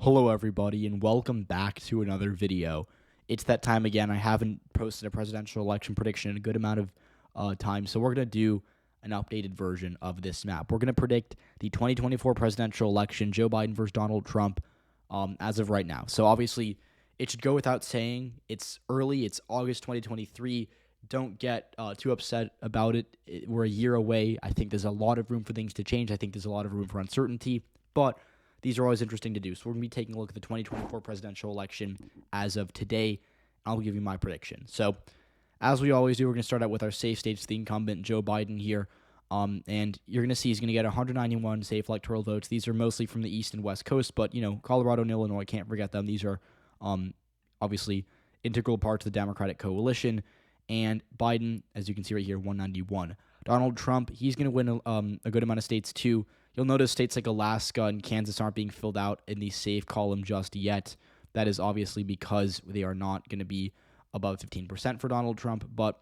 Hello everybody and welcome back to another video. It's that time again. I haven't posted a presidential election prediction in a good amount of time, so we're going to do an updated version of this map. We're going to predict the 2024 presidential election, Joe Biden versus Donald Trump, as of right now. So obviously, it should go without saying, it's early, it's August 2023. Don't get too upset about it. We're a year away. I think there's a lot of room for things to change. I think there's a lot of room for uncertainty, but these are always interesting to do. So we're going to be taking a look at the 2024 presidential election as of today. I'll give you my prediction. So as we always do, we're going to start out with our safe states, the incumbent Joe Biden here. And you're going to see he's going to get 191 safe electoral votes. These are mostly from the East and West Coast, but, Colorado and Illinois, can't forget them. These are obviously integral parts of the Democratic coalition. And Biden, as you can see right here, 191. Donald Trump, he's going to win a good amount of states too. You'll notice states like Alaska and Kansas aren't being filled out in the safe column just yet. That is obviously because they are not going to be above 15% for Donald Trump, but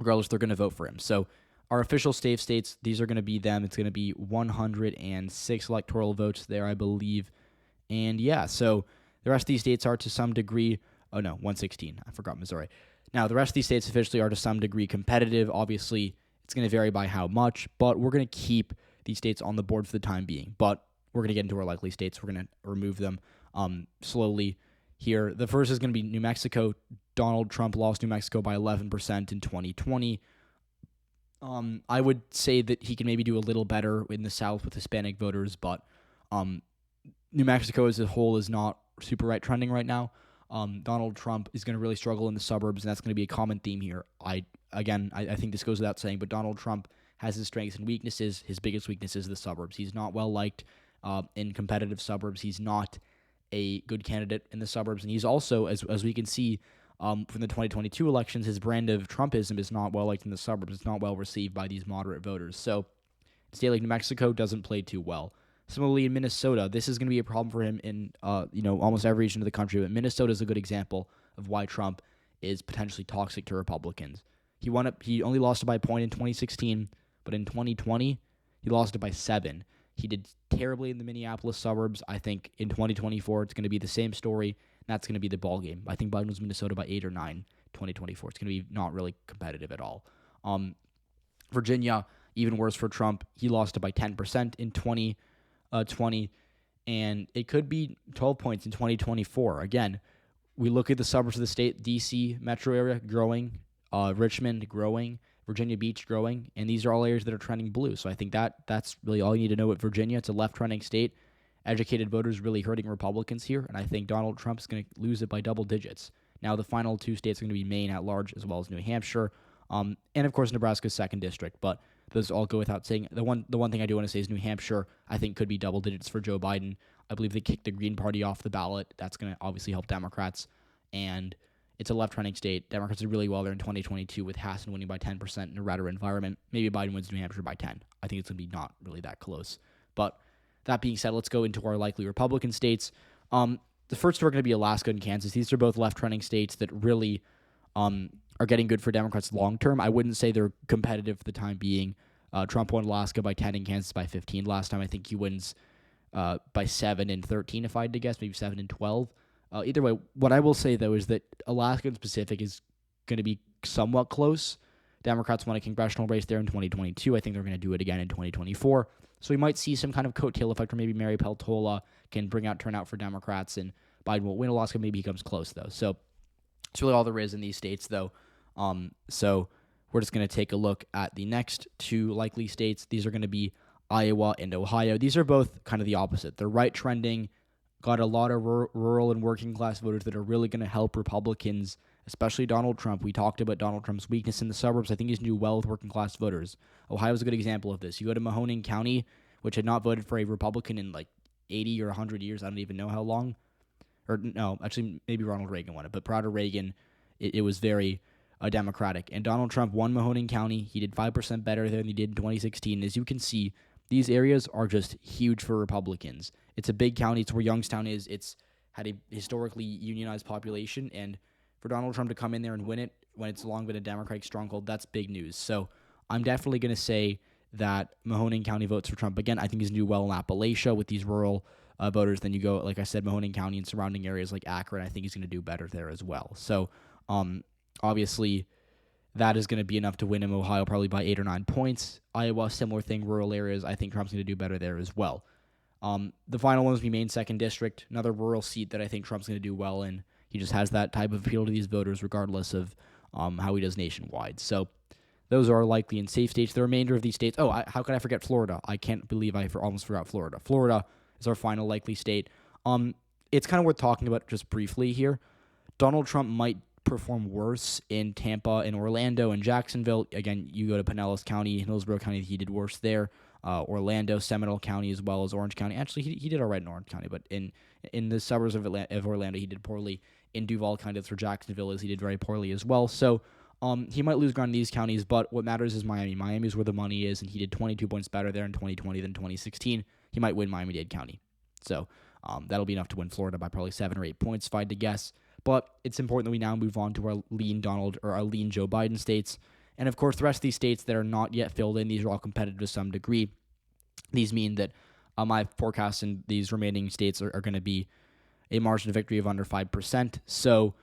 regardless, they're going to vote for him. So our official safe states, these are going to be them. It's going to be 106 electoral votes there, I believe. And yeah, so the rest of these states are to some degree, 116. I forgot Missouri. Now, the rest of these states officially are to some degree competitive. Obviously, it's going to vary by how much, but we're going to keep these states on the board for the time being. But we're going to get into our likely states. We're going to remove them slowly here. The first is going to be New Mexico. Donald Trump lost New Mexico by 11% in 2020. I would say that he can maybe do a little better in the South with Hispanic voters, but New Mexico as a whole is not super right trending right now. Donald Trump is going to really struggle in the suburbs, and that's going to be a common theme here. I think this goes without saying, but Donald Trump has his strengths and weaknesses. His biggest weakness is the suburbs. He's not well liked in competitive suburbs. He's not a good candidate in the suburbs, and he's also, as we can see from the 2022 elections, his brand of Trumpism is not well liked in the suburbs. It's not well received by these moderate voters. So, a state like New Mexico doesn't play too well. Similarly, in Minnesota, this is going to be a problem for him in almost every region of the country. But Minnesota is a good example of why Trump is potentially toxic to Republicans. He only lost it by a point in 2016, but in 2020 he lost it by 7. He did terribly in the Minneapolis suburbs. I think in 2024 it's going to be the same story, and that's going to be the ball game. I think Biden was Minnesota by 8 or 9. 2024, it's going to be not really competitive at all. Virginia, even worse for Trump. He lost it by 10% in 2020, and it could be 12 points in 2024. Again, we look at the suburbs of the state, D.C. metro area growing, Richmond growing, Virginia Beach growing, and these are all areas that are trending blue. So I think that's really all you need to know with Virginia. It's a left-trending state. Educated voters really hurting Republicans here, and I think Donald Trump is going to lose it by double digits. Now, the final two states are going to be Maine at large as well as New Hampshire, and of course Nebraska's 2nd district, but those all go without saying. The one thing I do want to say is New Hampshire, I think, could be double digits for Joe Biden. I believe they kicked the Green Party off the ballot. That's going to obviously help Democrats, and it's a left-trending state. Democrats did really well there in 2022 with Hassan winning by 10% in a redder environment. Maybe Biden wins New Hampshire by 10. I think it's going to be not really that close. But that being said, let's go into our likely Republican states. The first two are going to be Alaska and Kansas. These are both left-trending states that really are getting good for Democrats long-term. I wouldn't say they're competitive for the time being. Trump won Alaska by 10 and Kansas by 15 last time. I think he wins by 7 and 13, if I had to guess, maybe 7 and 12. Either way, what I will say, though, is that Alaska in specific is going to be somewhat close. Democrats won a congressional race there in 2022. I think they're going to do it again in 2024. So we might see some kind of coattail effect, or maybe Mary Peltola can bring out turnout for Democrats, and Biden will win Alaska. Maybe he comes close, though. So it's really all there is in these states, though. So we're just going to take a look at the next two likely states. These are going to be Iowa and Ohio. These are both kind of the opposite. They're right trending. Got a lot of rural and working class voters that are really going to help Republicans, especially Donald Trump. We talked about Donald Trump's weakness in the suburbs. I think he's going to do well with working class voters. Ohio's a good example of this. You go to Mahoning County, which had not voted for a Republican in like 80 or 100 years. I don't even know how long. Or no, actually maybe Ronald Reagan won it. But prior to Reagan, it was very Democratic. And Donald Trump won Mahoning County. He did 5% better than he did in 2016. As you can see, these areas are just huge for Republicans. It's a big county. It's where Youngstown is. It's had a historically unionized population. And for Donald Trump to come in there and win it when it's long been a Democratic stronghold, that's big news. So I'm definitely going to say that Mahoning County votes for Trump. Again, I think he's going to do well in Appalachia with these rural voters. Then you go, like I said, Mahoning County and surrounding areas like Akron. I think he's going to do better there as well. So obviously that is going to be enough to win in Ohio, probably by 8 or 9 points. Iowa, similar thing, rural areas. I think Trump's going to do better there as well. The final one is Maine 2nd District, another rural seat that I think Trump's going to do well in. He just has that type of appeal to these voters regardless of how he does nationwide. So those are likely in safe states. The remainder of these states, how could I forget Florida? I can't believe I almost forgot Florida. Florida is our final likely state. It's kind of worth talking about just briefly here. Donald Trump might perform worse in Tampa and Orlando and Jacksonville. Again, you go to Pinellas County, Hillsborough County, he did worse there. Orlando, Seminole County, as well as Orange County. Actually, he did all right in Orange County, but in the suburbs of Orlando, he did poorly. In Duval County, that's where Jacksonville is, he did very poorly as well. So he might lose ground in these counties, but what matters is Miami. Miami is where the money is, and he did 22 points better there in 2020 than 2016. He might win Miami-Dade County. So that'll be enough to win Florida by probably 7 or 8 points, if I had to guess. But it's important that we now move on to our lean Joe Biden states. And, of course, the rest of these states that are not yet filled in, these are all competitive to some degree. These mean that my forecasts in these remaining states are going to be a margin of victory of under 5%. So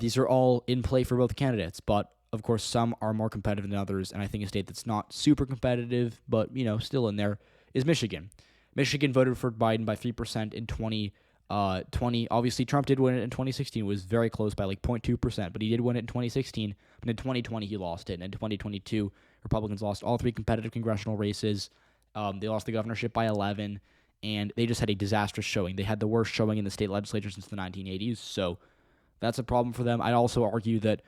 these are all in play for both candidates. But, of course, some are more competitive than others. And I think a state that's not super competitive, but, still in there, is Michigan. Michigan voted for Biden by 3% in 2020. Obviously, Trump did win it in 2016. It was very close by like 0.2%, but he did win it in 2016. But in 2020, he lost it. And in 2022, Republicans lost all 3 competitive congressional races. They lost the governorship by 11, and they just had a disastrous showing. They had the worst showing in the state legislature since the 1980s, so that's a problem for them. I'd also argue that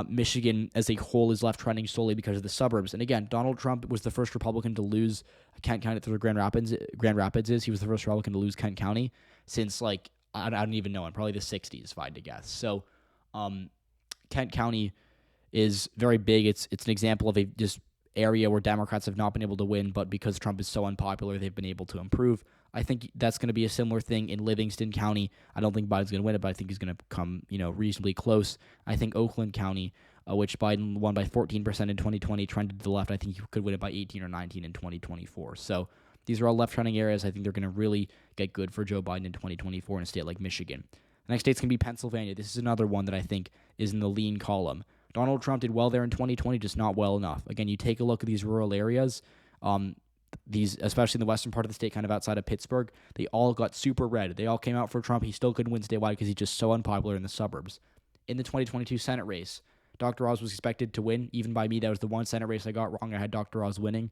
Michigan as a whole is left trending solely because of the suburbs. And again, Donald Trump was the first Republican to lose Kent County through Grand Rapids. He was the first Republican to lose Kent County since, I don't even know, in probably the 60s, if I had to guess. So Kent County is very big. It's an example of a just area where Democrats have not been able to win, but because Trump is so unpopular, they've been able to improve. I think that's going to be a similar thing in Livingston County. I don't think Biden's going to win it, but I think he's going to come, reasonably close. I think Oakland County, which Biden won by 14% in 2020, trended to the left. I think he could win it by 18 or 19 in 2024. So these are all left-trending areas. I think they're going to really get good for Joe Biden in 2024 in a state like Michigan. The next state's going to be Pennsylvania. This is another one that I think is in the lean column. Donald Trump did well there in 2020, just not well enough. Again, you take a look at these rural areas, these, especially in the western part of the state, kind of outside of Pittsburgh, they all got super red. They all came out for Trump. He still couldn't win statewide because he's just so unpopular in the suburbs. In the 2022 Senate race, Dr. Oz was expected to win. Even by me, that was the one Senate race I got wrong. I had Dr. Oz winning.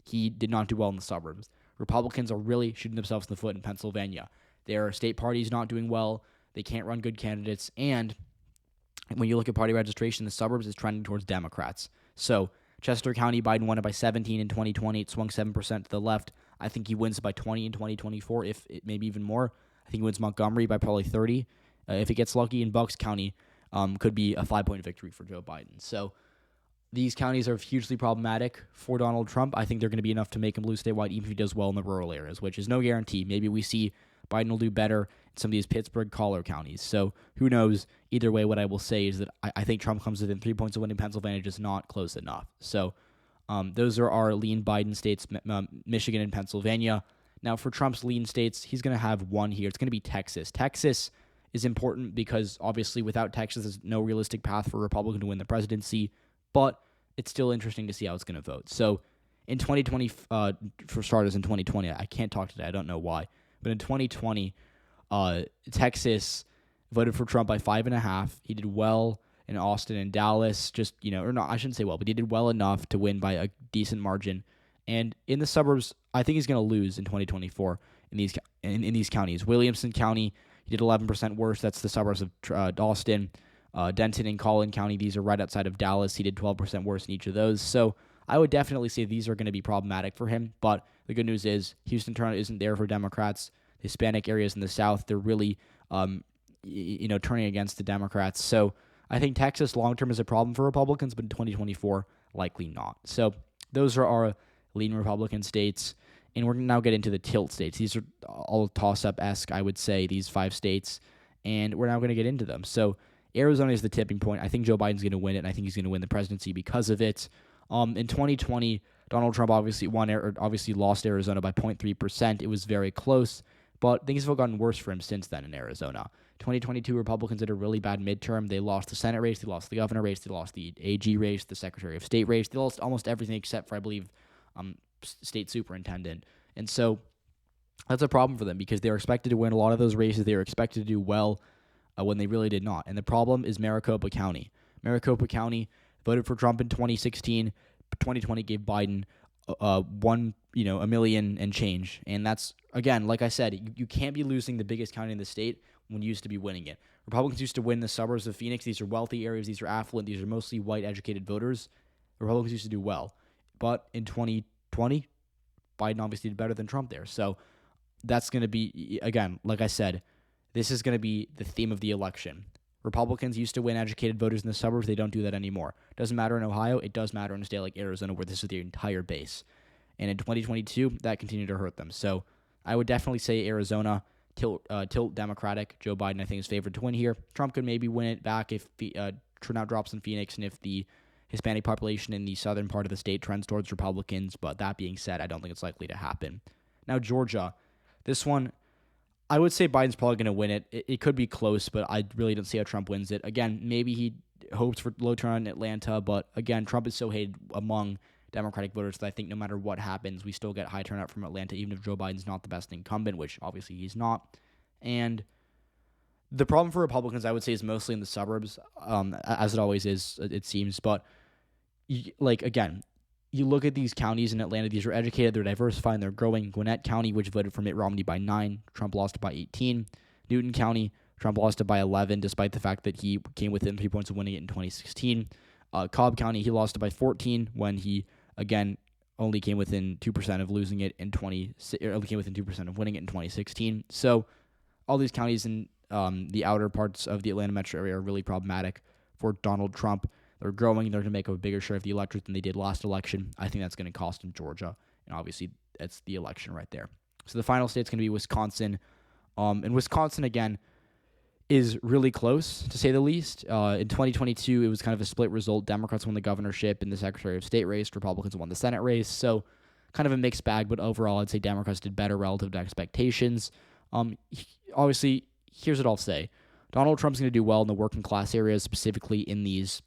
He did not do well in the suburbs. Republicans are really shooting themselves in the foot in Pennsylvania. Their state party's not doing well. They can't run good candidates. And when you look at party registration, the suburbs is trending towards Democrats. So Chester County, Biden won it by 17 in 2020. It swung 7% to the left. I think he wins by 20 in 2024, if maybe even more. I think he wins Montgomery by probably 30. If he gets lucky, in Bucks County, could be a 5-point victory for Joe Biden. So these counties are hugely problematic for Donald Trump. I think they're going to be enough to make him lose statewide, even if he does well in the rural areas, which is no guarantee. Maybe we see Biden will do better in some of these Pittsburgh collar counties. So who knows? Either way, what I will say is that I think Trump comes within 3 points of winning Pennsylvania, just not close enough. So those are our lean Biden states, Michigan and Pennsylvania. Now, for Trump's lean states, he's going to have one here. It's going to be Texas. Texas is important because, obviously, without Texas, there's no realistic path for a Republican to win the presidency. But it's still interesting to see how it's going to vote. So in 2020, for starters, in 2020, I can't talk today. I don't know why. But in 2020, Texas voted for Trump by 5.5. He did well in Austin and Dallas, or no, I shouldn't say well, but he did well enough to win by a decent margin. And in the suburbs, I think he's going to lose in 2024 in these counties. Williamson County, he did 11% worse. That's the suburbs of Austin. Denton and Collin County, these are right outside of Dallas. He did 12% worse in each of those. So I would definitely say these are going to be problematic for him. But the good news is Houston turnout isn't there for Democrats. Hispanic areas in the South, they're really, turning against the Democrats. So I think Texas long-term is a problem for Republicans, but in 2024, likely not. So those are our lean Republican states. And we're going to now get into the tilt states. These are all toss-up-esque, I would say, these 5 states. And we're now going to get into them. So Arizona is the tipping point. I think Joe Biden's going to win it, and I think he's going to win the presidency because of it. In 2020, Donald Trump obviously lost Arizona by 0.3%. It was very close, But things have gotten worse for him since then in Arizona. 2022 Republicans did a really bad midterm. They lost the Senate race, they lost the governor race, they lost the AG race, the Secretary of State race. They lost almost everything except for, I believe, state superintendent. And so that's a problem for them because they were expected to win a lot of those races. They were expected to do well when they really did not. And the problem is Maricopa County. Maricopa County voted for Trump in 2016. 2020 gave Biden a million and change. And that's, again, like I said, you can't be losing the biggest county in the state when you used to be winning it. Republicans used to win the suburbs of Phoenix. These are wealthy areas. These are affluent. These are mostly white educated voters. Republicans used to do well. But in 2020, Biden obviously did better than Trump there. So that's going to be, again, like I said, this is going to be the theme of the election. Republicans used to win educated voters in the suburbs. They don't do that anymore. Doesn't matter in Ohio. It does matter in a state like Arizona where this is their entire base. And in 2022, that continued to hurt them. So I would definitely say Arizona, tilt Democratic. Joe Biden, I think, is favored to win here. Trump could maybe win it back if turnout drops in Phoenix and if the Hispanic population in the southern part of the state trends towards Republicans. But that being said, I don't think it's likely to happen. Now, Georgia. This one, I would say Biden's probably going to win it. It could be close, but I really don't see how Trump wins it. Again, maybe he hopes for low turnout in Atlanta, but again, Trump is so hated among Democratic voters that I think no matter what happens, we still get high turnout from Atlanta, even if Joe Biden's not the best incumbent, which obviously he's not. And the problem for Republicans, I would say, is mostly in the suburbs, as it always is, it seems. But, again, you look at these counties in Atlanta, these are educated, they're diversified, and they're growing. Gwinnett County, which voted for Mitt Romney by 9, Trump lost it by 18. Newton County, Trump lost it by 11, despite the fact that he came within 3 points of winning it in 2016. Cobb County, he lost it by 14 when he, again, only came within 2% of losing it in only came within 2% of winning it in 2016. So all these counties in the outer parts of the Atlanta metro area are really problematic for Donald Trump. They're growing. They're going to make up a bigger share of the electorate than they did last election. I think that's going to cost him Georgia. And obviously, that's the election right there. So the final state's going to be Wisconsin. And Wisconsin, again, is really close, to say the least. In 2022, it was kind of a split result. Democrats won the governorship and the Secretary of State race. Republicans won the Senate race. So kind of a mixed bag. But overall, I'd say Democrats did better relative to expectations. Obviously, here's what I'll say. Donald Trump's going to do well in the working class areas, specifically in these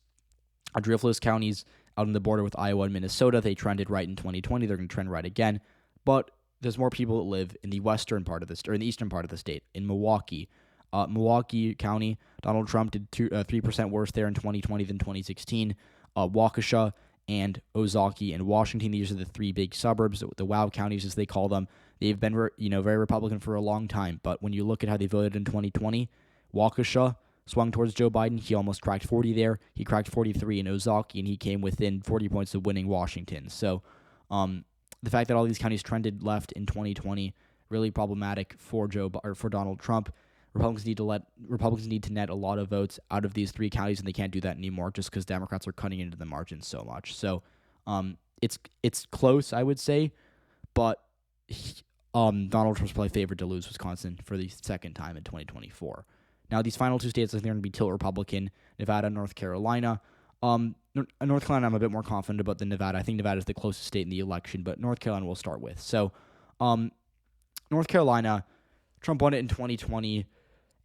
Driftless counties out on the border with Iowa and Minnesota. They trended right in 2020. They're going to trend right again. But there's more people that live in the western part of the state, or in the eastern part of the state, in Milwaukee. Milwaukee County, Donald Trump did 3% worse there in 2020 than 2016. Waukesha and Ozaukee and Washington, these are the three big suburbs, the WOW counties as they call them. They've been very Republican for a long time. But when you look at how they voted in 2020, Waukesha swung towards Joe Biden. He almost cracked 40 there. He cracked 43 in Ozaukee, and he came within 40 points of winning Washington. So the fact that all these counties trended left in 2020, really problematic for Donald Trump. Republicans need to net a lot of votes out of these three counties, and they can't do that anymore just because Democrats are cutting into the margins so much. So it's close, I would say, but Donald Trump's probably favored to lose Wisconsin for the second time in 2024. Now, these final two states, I think they're going to be tilt Republican, Nevada and North Carolina. North Carolina, I'm a bit more confident about than Nevada. I think Nevada is the closest state in the election, but North Carolina we'll start with. So, North Carolina, Trump won it in 2020,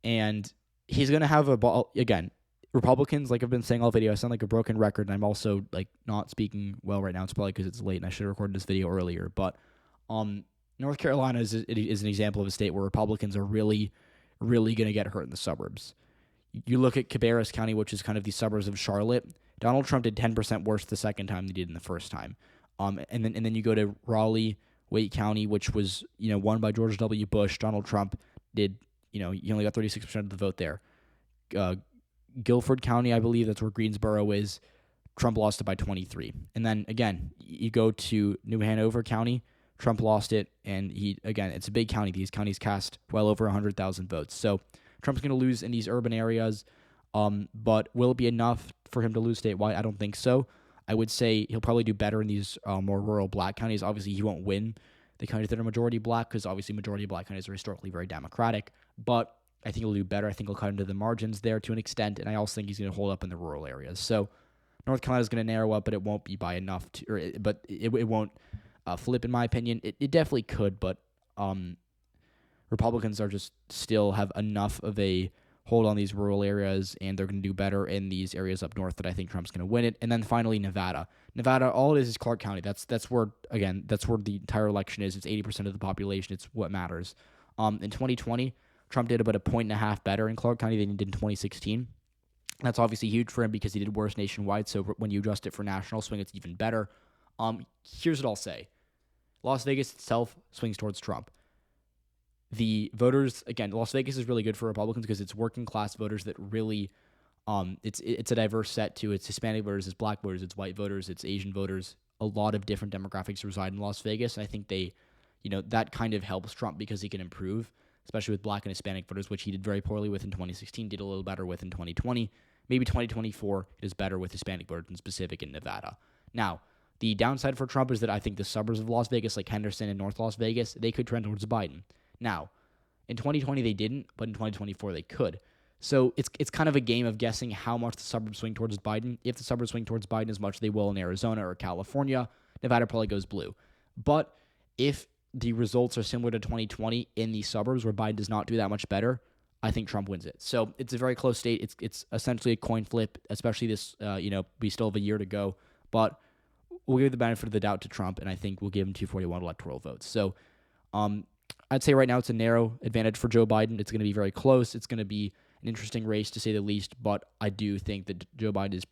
and he's going to have a ball. Again, Republicans, like I've been saying all video, I sound like a broken record, and I'm also not speaking well right now. It's probably because it's late, and I should have recorded this video earlier. But North Carolina is an example of a state where Republicans are really going to get hurt in the suburbs. You look at Cabarrus County, which is kind of the suburbs of Charlotte. Donald Trump did 10% worse the second time than he did in the first time. And then you go to Raleigh, Wake County, which was won by George W. Bush. Donald Trump did he only got 36% of the vote there. Guilford County, I believe that's where Greensboro is. Trump lost it by 23. And then again, you go to New Hanover County. Trump lost it, and it's a big county. These counties cast well over 100,000 votes. So Trump's going to lose in these urban areas, but will it be enough for him to lose statewide? I don't think so. I would say he'll probably do better in these more rural black counties. Obviously, he won't win the counties that are majority black because obviously majority black counties are historically very Democratic, but I think he'll do better. I think he'll cut into the margins there to an extent, and I also think he's going to hold up in the rural areas. So North Carolina is going to narrow up, but it won't be by enough, it won't flip, in my opinion. It definitely could, but Republicans are just still have enough of a hold on these rural areas, and they're going to do better in these areas up north that I think Trump's going to win it. And then finally, Nevada. Nevada, all it is Clark County. That's where the entire election is. It's 80% of the population. It's what matters. In 2020, Trump did about a point and a half better in Clark County than he did in 2016. That's obviously huge for him because he did worse nationwide. So when you adjust it for national swing, it's even better. Here's what I'll say. Las Vegas itself swings towards Trump. The voters, again, Las Vegas is really good for Republicans because it's working class voters that really, it's a diverse set too. It's Hispanic voters, it's black voters, it's white voters, it's Asian voters. A lot of different demographics reside in Las Vegas. And I think that kind of helps Trump because he can improve, especially with black and Hispanic voters, which he did very poorly with in 2016, did a little better with in 2020. Maybe 2024 is better with Hispanic voters in specific in Nevada. Now, the downside for Trump is that I think the suburbs of Las Vegas, like Henderson and North Las Vegas, they could trend towards Biden. Now, in 2020 they didn't, but in 2024 they could. So it's kind of a game of guessing how much the suburbs swing towards Biden. If the suburbs swing towards Biden as much as they will in Arizona or California, Nevada probably goes blue. But if the results are similar to 2020 in the suburbs where Biden does not do that much better, I think Trump wins it. So it's a very close state. It's essentially a coin flip, especially this, we still have a year to go. But we'll give the benefit of the doubt to Trump, and I think we'll give him 241 electoral votes. So I'd say right now it's a narrow advantage for Joe Biden. It's going to be very close. It's going to be an interesting race, to say the least, but I do think that Joe Biden is,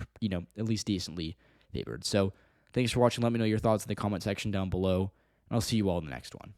at least decently favored. So thanks for watching. Let me know your thoughts in the comment section down below, and I'll see you all in the next one.